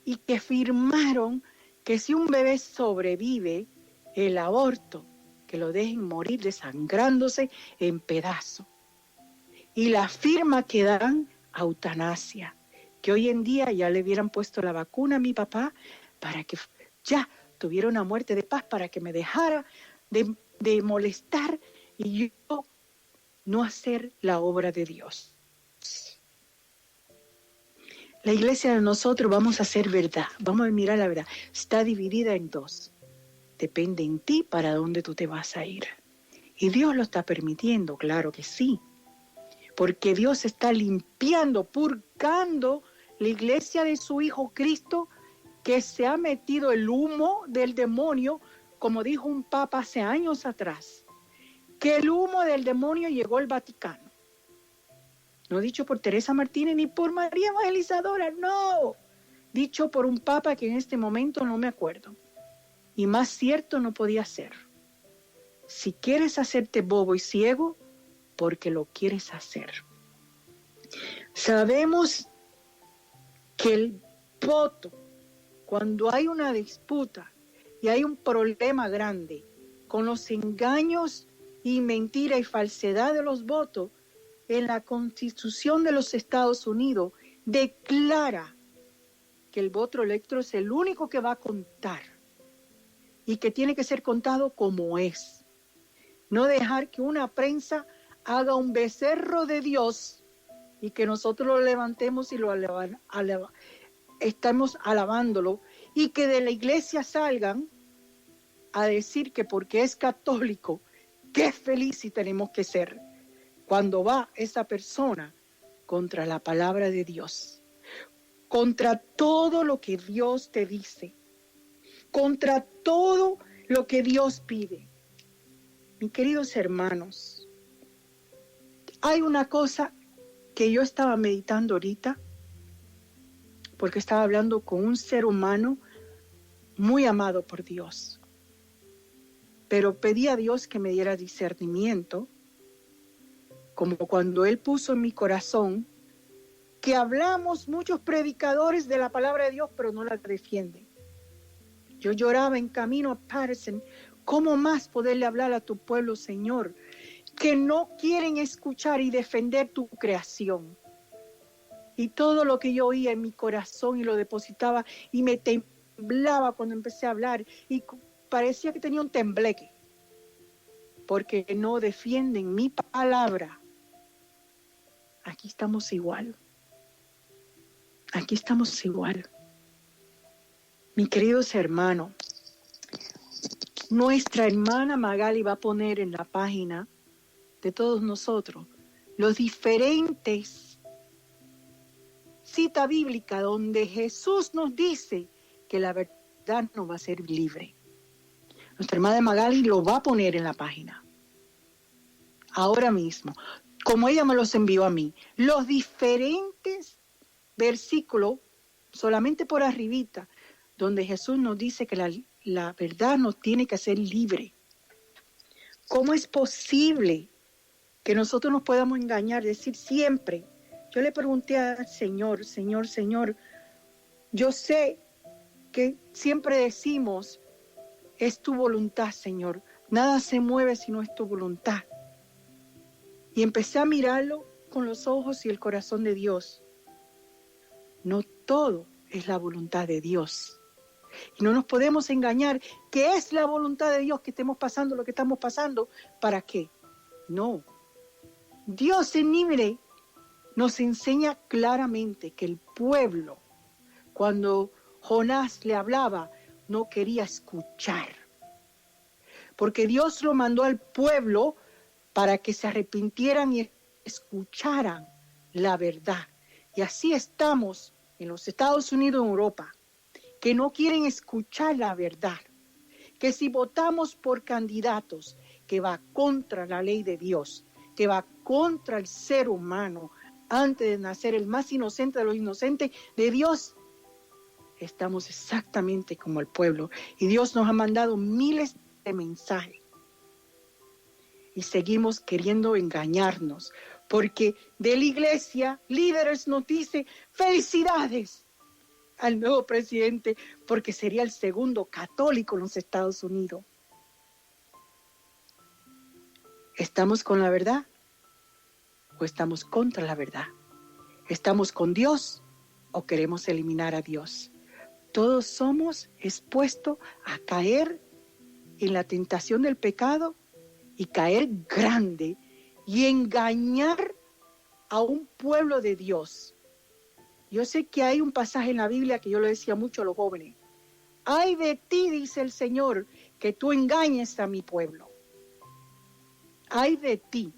Y que firmaron que si un bebé sobrevive el aborto, que lo dejen morir desangrándose en pedazos. Y la firma que dan a eutanasia, que hoy en día ya le hubieran puesto la vacuna a mi papá para que ya tuviera una muerte de paz, para que me dejara de molestar y yo no hacer la obra de Dios. La iglesia de nosotros vamos a hacer verdad, vamos a mirar la verdad. Está dividida en 2. Depende en ti para dónde tú te vas a ir. Y Dios lo está permitiendo, claro que sí. Porque Dios está limpiando, purgando la iglesia de su Hijo Cristo, que se ha metido el humo del demonio, como dijo un papa hace años atrás, que el humo del demonio llegó al Vaticano. No dicho por Teresa Martínez ni por María Evangelizadora, no. Dicho por un papa que en este momento no me acuerdo. Y más cierto no podía ser. Si quieres hacerte bobo y ciego, porque lo quieres hacer. Sabemos que el voto, cuando hay una disputa y hay un problema grande con los engaños y mentira y falsedad de los votos, en la Constitución de los Estados Unidos declara que el voto electoral es el único que va a contar y que tiene que ser contado como es. No dejar que una prensa haga un becerro de Dios y que nosotros lo levantemos y lo estamos alabándolo, y que de la iglesia salgan a decir que porque es católico, qué feliz y tenemos que ser, cuando va esa persona contra la palabra de Dios, contra todo lo que Dios te dice, contra todo lo que Dios pide. Mis queridos hermanos, hay una cosa que yo estaba meditando ahorita, porque estaba hablando con un ser humano muy amado por Dios, pero pedí a Dios que me diera discernimiento, como cuando Él puso en mi corazón que hablamos muchos predicadores de la palabra de Dios, pero no la defienden. Yo lloraba en camino a Patterson, ¿cómo más poderle hablar a tu pueblo, Señor, que no quieren escuchar y defender tu creación? Y todo lo que yo oía en mi corazón y lo depositaba y me temblaba cuando empecé a hablar y parecía que tenía un tembleque, porque no defienden mi palabra. Aquí estamos igual. Aquí estamos igual. Mis queridos hermanos, nuestra hermana Magali va a poner en la página de todos nosotros los diferentes citas bíblicas donde Jesús nos dice que la verdad nos va a hacer libre. Nuestra hermana Magali lo va a poner en la página ahora mismo, como ella me los envió a mí, los diferentes versículos, solamente por arribita, donde Jesús nos dice que la verdad nos tiene que hacer libre. ¿Cómo es posible que nosotros nos podamos engañar, decir siempre? Yo le pregunté al Señor, Señor, yo sé que siempre decimos, es tu voluntad, Señor. Nada se mueve si no es tu voluntad. Y empecé a mirarlo con los ojos y el corazón de Dios. No todo es la voluntad de Dios. Y no nos podemos engañar que es la voluntad de Dios que estemos pasando lo que estamos pasando. ¿Para qué? No. Dios en libre nos enseña claramente que el pueblo, cuando Jonás le hablaba, no quería escuchar. Porque Dios lo mandó al pueblo para que se arrepintieran y escucharan la verdad. Y así estamos en los Estados Unidos, en Europa, que no quieren escuchar la verdad. Que si votamos por candidatos que va contra la ley de Dios, que va contra el ser humano, antes de nacer el más inocente de los inocentes de Dios, estamos exactamente como el pueblo. Y Dios nos ha mandado miles de mensajes. Y seguimos queriendo engañarnos, porque de la iglesia, líderes nos dicen felicidades al nuevo presidente, porque sería el segundo católico en los Estados Unidos. ¿Estamos con la verdad o estamos contra la verdad? ¿Estamos con Dios o queremos eliminar a Dios? Todos somos expuestos a caer en la tentación del pecado y caer grande y engañar a un pueblo de Dios. Yo sé que hay un pasaje en la Biblia que yo le decía mucho a los jóvenes. Ay de ti, dice el Señor, que tú engañes a mi pueblo. Ay de ti.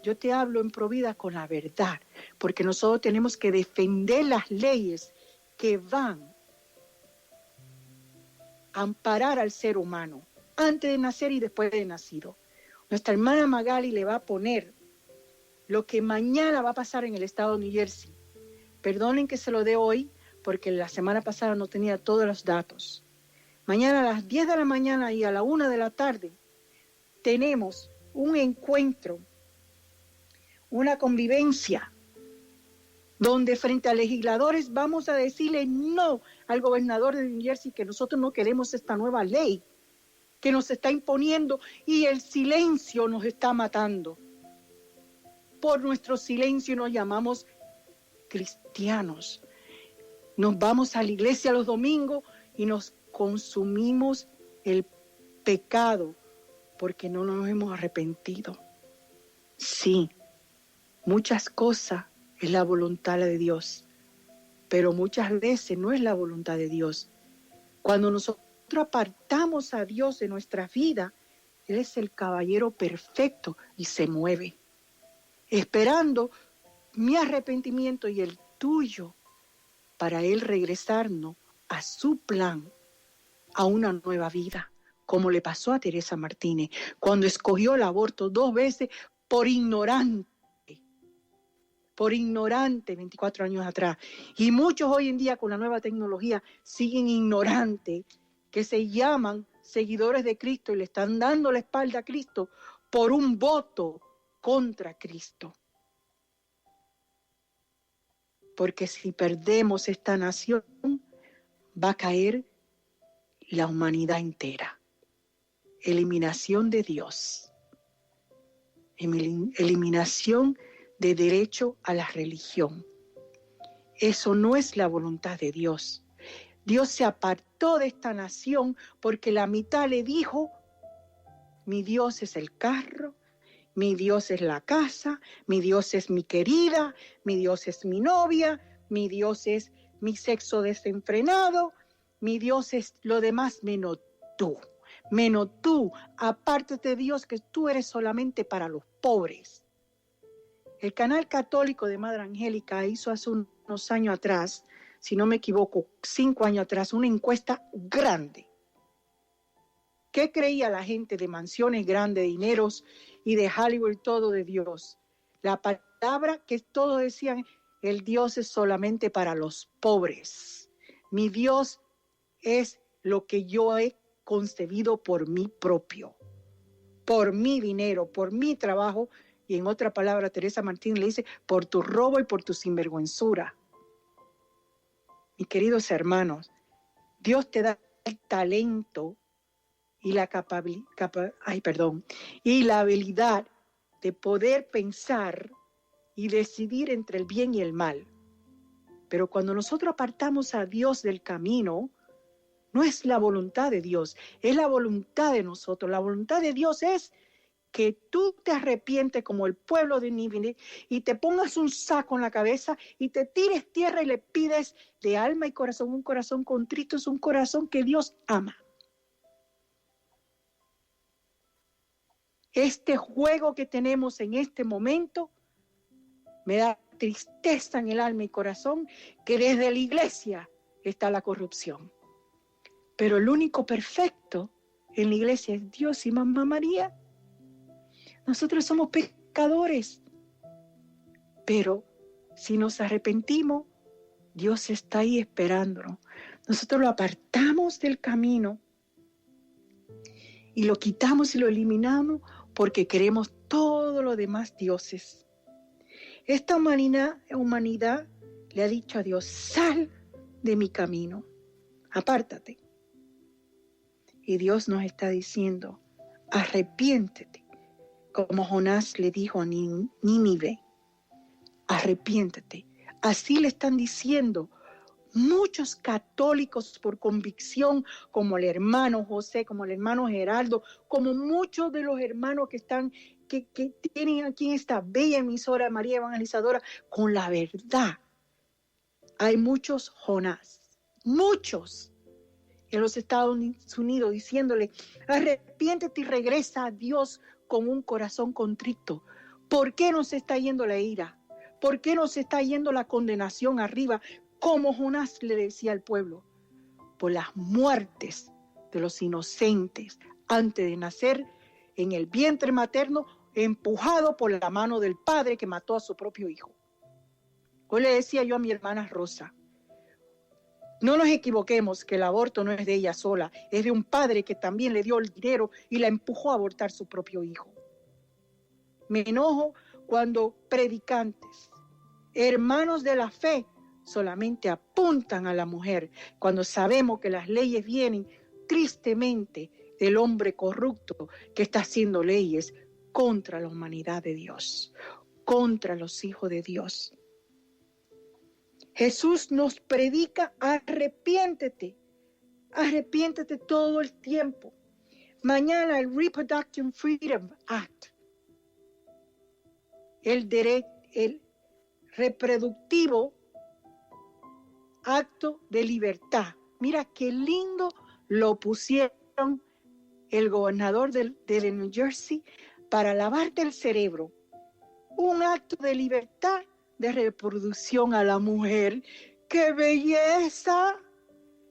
Yo te hablo en Provida con la verdad, porque nosotros tenemos que defender las leyes que van a amparar al ser humano, antes de nacer y después de nacido. Nuestra hermana Magali le va a poner lo que mañana va a pasar en el estado de New Jersey. Perdonen que se lo dé hoy, porque la semana pasada no tenía todos los datos. Mañana a las 10 de la mañana y a la 1 de la tarde tenemos un encuentro, una convivencia, donde frente a legisladores vamos a decirle no al gobernador de New Jersey que nosotros no queremos esta nueva ley que nos está imponiendo y el silencio nos está matando. por nuestro silencio y nos llamamos cristianos. Nos vamos a la iglesia los domingos y nos consumimos el pecado porque no nos hemos arrepentido. Sí, muchas cosas es la voluntad de Dios, pero muchas veces no es la voluntad de Dios. Cuando nosotros apartamos a Dios de nuestra vida, Él es el caballero perfecto y se mueve, esperando mi arrepentimiento y el tuyo para Él regresarnos a su plan, a una nueva vida, como le pasó a Teresa Martínez, cuando escogió el aborto 2 veces por ignorante 24 años atrás. Y muchos hoy en día con la nueva tecnología siguen ignorantes, que se llaman seguidores de Cristo y le están dando la espalda a Cristo por un voto contra Cristo. Porque si perdemos esta nación, va a caer la humanidad entera. Eliminación de Dios. Eliminación de derecho a la religión. Eso no es la voluntad de Dios. Dios se apartó de esta nación porque la mitad le dijo: mi Dios es el carro, mi Dios es la casa, mi Dios es mi querida, mi Dios es mi novia, mi Dios es mi sexo desenfrenado, mi Dios es lo demás menos tú. Menos tú, apártate de Dios, que tú eres solamente para los pobres. El canal católico de Madre Angélica hizo hace unos años atrás, si no me equivoco, 5 años atrás, una encuesta grande. ¿Qué creía la gente de mansiones grandes, de dineros y de Hollywood, todo de Dios? La palabra que todos decían: el Dios es solamente para los pobres. Mi Dios es lo que yo he concebido por mí propio, por mi dinero, por mi trabajo. Y en otra palabra, Teresa Martínez le dice: por tu robo y por tu sinvergüenzura. Mis queridos hermanos, Dios te da el talento y la y la habilidad de poder pensar y decidir entre el bien y el mal. Pero cuando nosotros apartamos a Dios del camino, no es la voluntad de Dios, es la voluntad de nosotros. La voluntad de Dios es que tú te arrepientes como el pueblo de Nínive y te pongas un saco en la cabeza y te tires tierra y le pides de alma y corazón. Un corazón contrito es un corazón que Dios ama. Este juego que tenemos en este momento me da tristeza en el alma y corazón, que desde la iglesia está la corrupción. Pero el único perfecto en la iglesia es Dios y Mamá María. Nosotros somos pecadores, pero si nos arrepentimos, Dios está ahí esperándonos. Nosotros lo apartamos del camino y lo quitamos y lo eliminamos porque queremos todo lo demás dioses. Esta humanidad le ha dicho a Dios: sal de mi camino, apártate. Y Dios nos está diciendo: arrepiéntete. Como Jonás le dijo a Nínive: arrepiéntete. Así le están diciendo muchos católicos por convicción, como el hermano José, como el hermano Geraldo, como muchos de los hermanos que tienen aquí en esta bella emisora María Evangelizadora, con la verdad. Hay muchos Jonás, muchos en los Estados Unidos diciéndole: arrepiéntete y regresa a Dios con un corazón contrito. ¿Por qué nos está yendo la ira? ¿Por qué nos está yendo la condenación arriba? Como Jonás le decía al pueblo: por las muertes de los inocentes antes de nacer en el vientre materno, empujado por la mano del padre que mató a su propio hijo. Hoy le decía yo a mi hermana Rosa: no nos equivoquemos, que el aborto no es de ella sola, es de un padre que también le dio el dinero y la empujó a abortar su propio hijo. Me enojo cuando predicantes, hermanos de la fe, solamente apuntan a la mujer, cuando sabemos que las leyes vienen tristemente del hombre corrupto que está haciendo leyes contra la humanidad de Dios, contra los hijos de Dios. Jesús nos predica: arrepiéntete, arrepiéntete todo el tiempo. Mañana el Reproductive Freedom Act, el reproductivo acto de libertad. Mira qué lindo lo pusieron el gobernador de New Jersey para lavarte el cerebro. Un acto de libertad de reproducción a la mujer. ¡Qué belleza!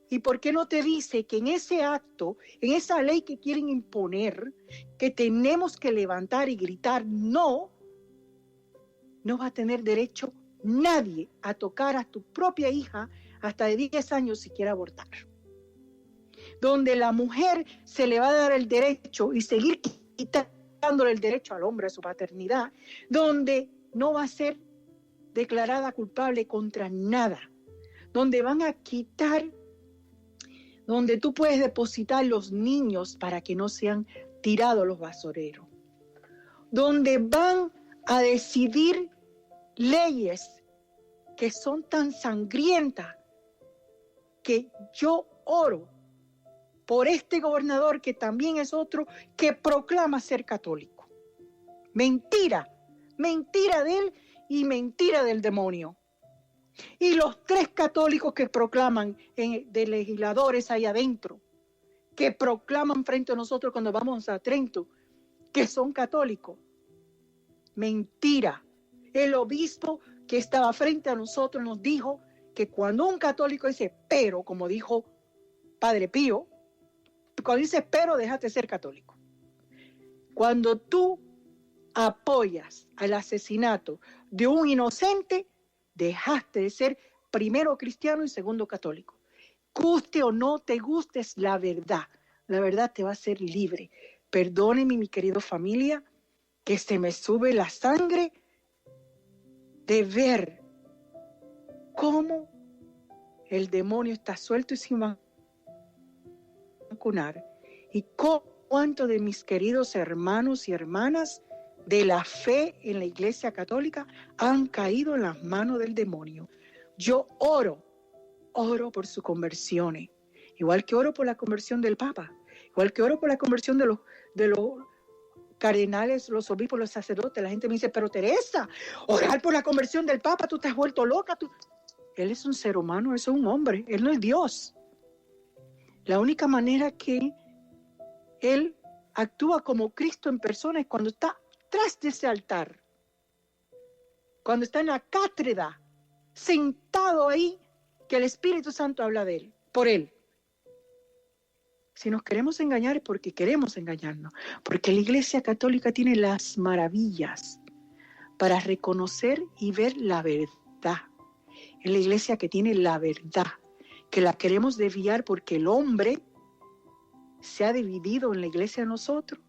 ¿Y por qué no te dice que en ese acto, en esa ley que quieren imponer, que tenemos que levantar y gritar no va a tener derecho nadie a tocar a tu propia hija hasta de 10 años si quiere abortar? Donde la mujer se le va a dar el derecho y seguir quitándole el derecho al hombre a su paternidad, donde no va a ser declarada culpable contra nada, donde van a quitar, donde tú puedes depositar los niños para que no sean tirados a los basureros, donde van a decidir leyes que son tan sangrientas que yo oro por este gobernador que también es otro que proclama ser católico. Mentira de él y mentira del demonio. Y los 3 católicos que proclaman de legisladores ahí adentro, que proclaman frente a nosotros cuando vamos a Trento, que son católicos. Mentira. El obispo que estaba frente a nosotros nos dijo que cuando un católico dice pero, como dijo Padre Pío, cuando dice pero, déjate ser católico. Cuando tú apoyas al asesinato de un inocente, dejaste de ser primero cristiano y segundo católico. Guste o no te guste, es la verdad. La verdad te va a hacer libre. Perdónenme, mi querido familia, que se me sube la sangre de ver cómo el demonio está suelto y sin vacunar. Y cuánto de mis queridos hermanos y hermanas de la fe en la Iglesia Católica han caído en las manos del demonio. Yo oro por sus conversiones, igual que oro por la conversión del Papa, igual que oro por la conversión de los cardenales, los obispos, los sacerdotes. La gente me dice, pero Teresa, orar por la conversión del Papa, tú te has vuelto loca. Él es un ser humano, es un hombre, él no es Dios. La única manera que él actúa como Cristo en persona es cuando está tras de ese altar, cuando está en la cátedra, sentado ahí, que el Espíritu Santo habla de él, por él. Si nos queremos engañar es porque queremos engañarnos, porque la Iglesia Católica tiene las maravillas para reconocer y ver la verdad. Es la Iglesia que tiene la verdad, que la queremos desviar porque el hombre se ha dividido en la Iglesia de nosotros.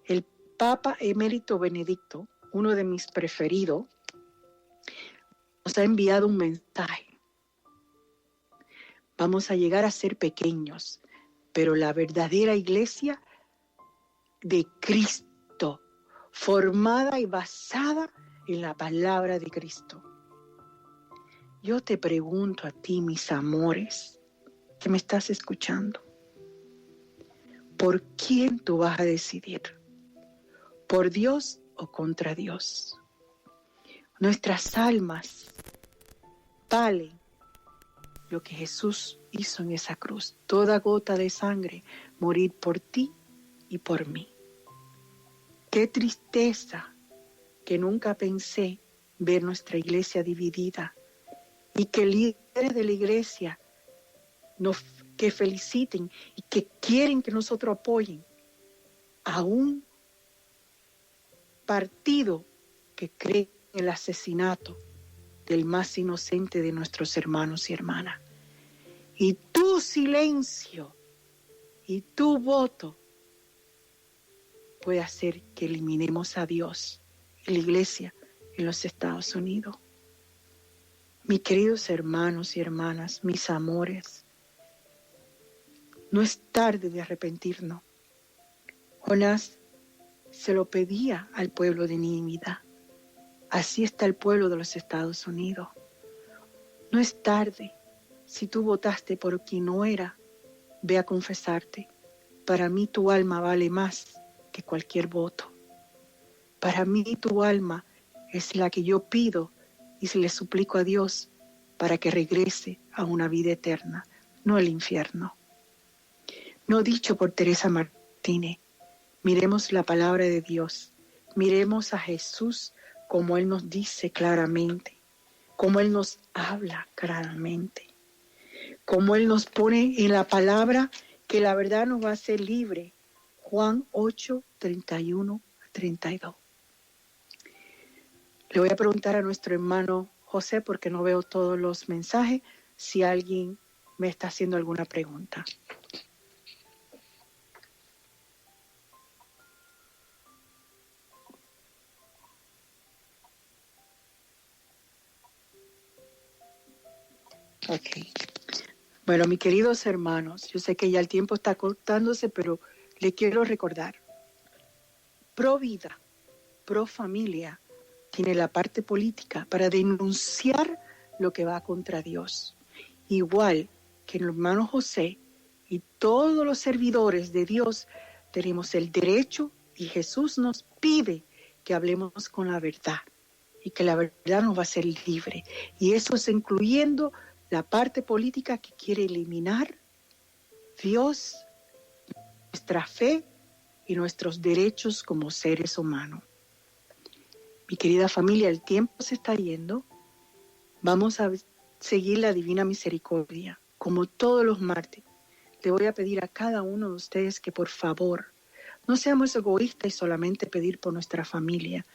El Papa Emérito Benedicto, uno de mis preferidos, nos ha enviado un mensaje. Vamos a llegar a ser pequeños, pero la verdadera iglesia de Cristo, formada y basada en la palabra de Cristo. Yo te pregunto a ti, mis amores, que me estás escuchando, ¿por quién tú vas a decidir? ¿Por Dios o contra Dios? Nuestras almas valen lo que Jesús hizo en esa cruz. Toda gota de sangre, morir por ti y por mí. Qué tristeza que nunca pensé ver nuestra iglesia dividida y que líderes de la iglesia que feliciten y que quieren que nosotros apoyen a un partido que cree en el asesinato del más inocente de nuestros hermanos y hermanas. Y tu silencio y tu voto puede hacer que eliminemos a Dios en la iglesia en los Estados Unidos. Mis queridos hermanos y hermanas, mis amores, no es tarde de arrepentirnos. Jonás se lo pedía al pueblo de Nínive. Así está el pueblo de los Estados Unidos. No es tarde. Si tú votaste por quien no era, ve a confesarte. Para mí tu alma vale más que cualquier voto. Para mí tu alma es la que yo pido y se le suplico a Dios para que regrese a una vida eterna, no al infierno. No dicho por Teresa Martínez, miremos la palabra de Dios, miremos a Jesús como Él nos dice claramente, como Él nos habla claramente, como Él nos pone en la palabra que la verdad nos va a hacer libre. Juan 8, 31 a 32. Le voy a preguntar a nuestro hermano José, porque no veo todos los mensajes, si alguien me está haciendo alguna pregunta. Ok. Bueno, mis queridos hermanos, yo sé que ya el tiempo está cortándose, pero le quiero recordar. Pro vida, pro familia, tiene la parte política para denunciar lo que va contra Dios. Igual que el hermano José y todos los servidores de Dios tenemos el derecho, y Jesús nos pide que hablemos con la verdad y que la verdad nos va a hacer libre. Y eso es incluyendo la parte política que quiere eliminar Dios, nuestra fe y nuestros derechos como seres humanos. Mi querida familia, el tiempo se está yendo. Vamos a seguir la divina misericordia, como todos los martes. Le voy a pedir a cada uno de ustedes que por favor no seamos egoístas y solamente pedir por nuestra familia.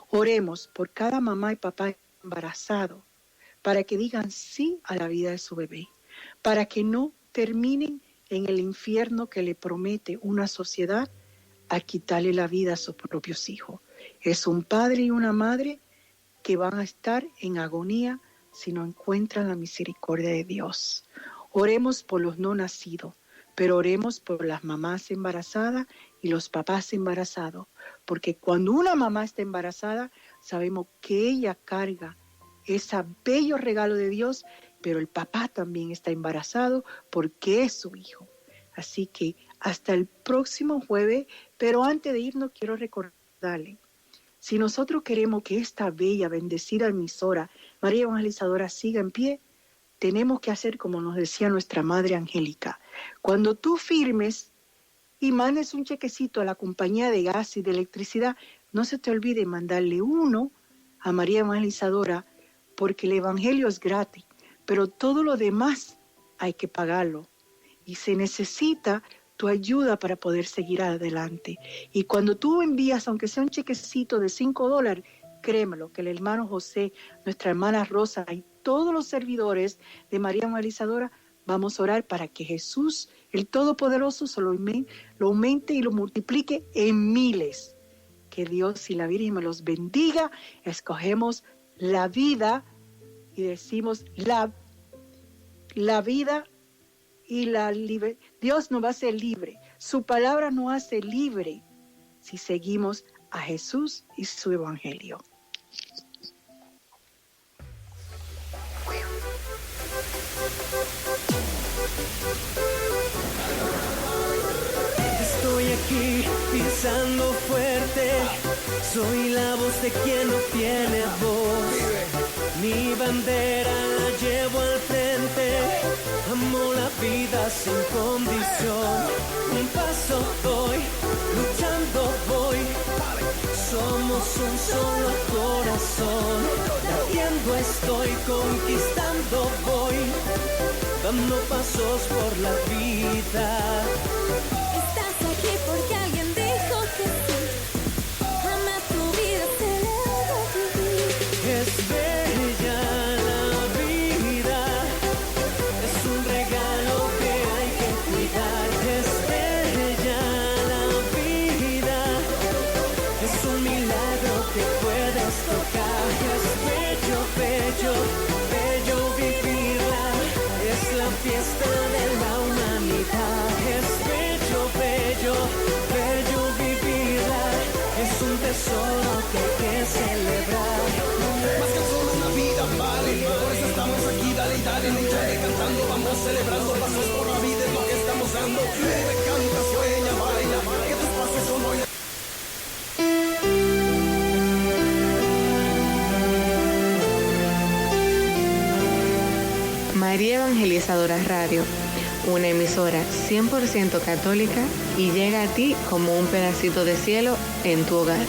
Oremos por cada mamá y papá embarazado para que digan sí a la vida de su bebé, para que no terminen en el infierno que le promete una sociedad a quitarle la vida a sus propios hijos. Es un padre y una madre que van a estar en agonía si no encuentran la misericordia de Dios. Oremos por los no nacidos, pero oremos por las mamás embarazadas y los papás embarazados, porque cuando una mamá está embarazada, sabemos que ella carga ese bello regalo de Dios, pero el papá también está embarazado porque es su hijo. Así que hasta el próximo jueves, pero antes de irnos quiero recordarle, si nosotros queremos que esta bella, bendecida emisora María Evangelizadora siga en pie, tenemos que hacer como nos decía nuestra Madre Angélica. Cuando tú firmes y mandes un chequecito a la compañía de gas y de electricidad, no se te olvide mandarle uno a María Evangelizadora, porque el evangelio es gratis, pero todo lo demás hay que pagarlo. Y se necesita tu ayuda para poder seguir adelante. Y cuando tú envías, aunque sea un chequecito de $5, créemelo, que el hermano José, nuestra hermana Rosa y todos los servidores de María Evangelizadora vamos a orar para que Jesús, el Todopoderoso, se lo aumente y lo multiplique en miles. Que Dios y la Virgen me los bendiga. Escogemos la vida y decimos la vida y la libertad. Dios nos va a hacer libre. Su palabra nos hace libre si seguimos a Jesús y su evangelio. Estoy aquí pisando fuerte, soy la voz de quien no tiene voz. Mi bandera la llevo al frente, amo la vida sin condición. Un paso doy, luchando voy, somos un solo corazón. Latiendo estoy, conquistando voy, dando pasos por la vida. Estás aquí porque alguien dijo que sí. Ama tu vida, te la vivir. Es bella la vida, es un regalo que hay que cuidar. Es bella la vida, es un milagro que puedes tocar. Es bello, bello, bello vivirla, es la fiesta de la humanidad. Es bello, bello, bello vivirla, celebrando pasos por la vida es lo que estamos dando. Vive, canta, sueña, baila, que tus pasos son hoy. María Evangelizadora Radio, una emisora 100% católica y llega a ti como un pedacito de cielo en tu hogar.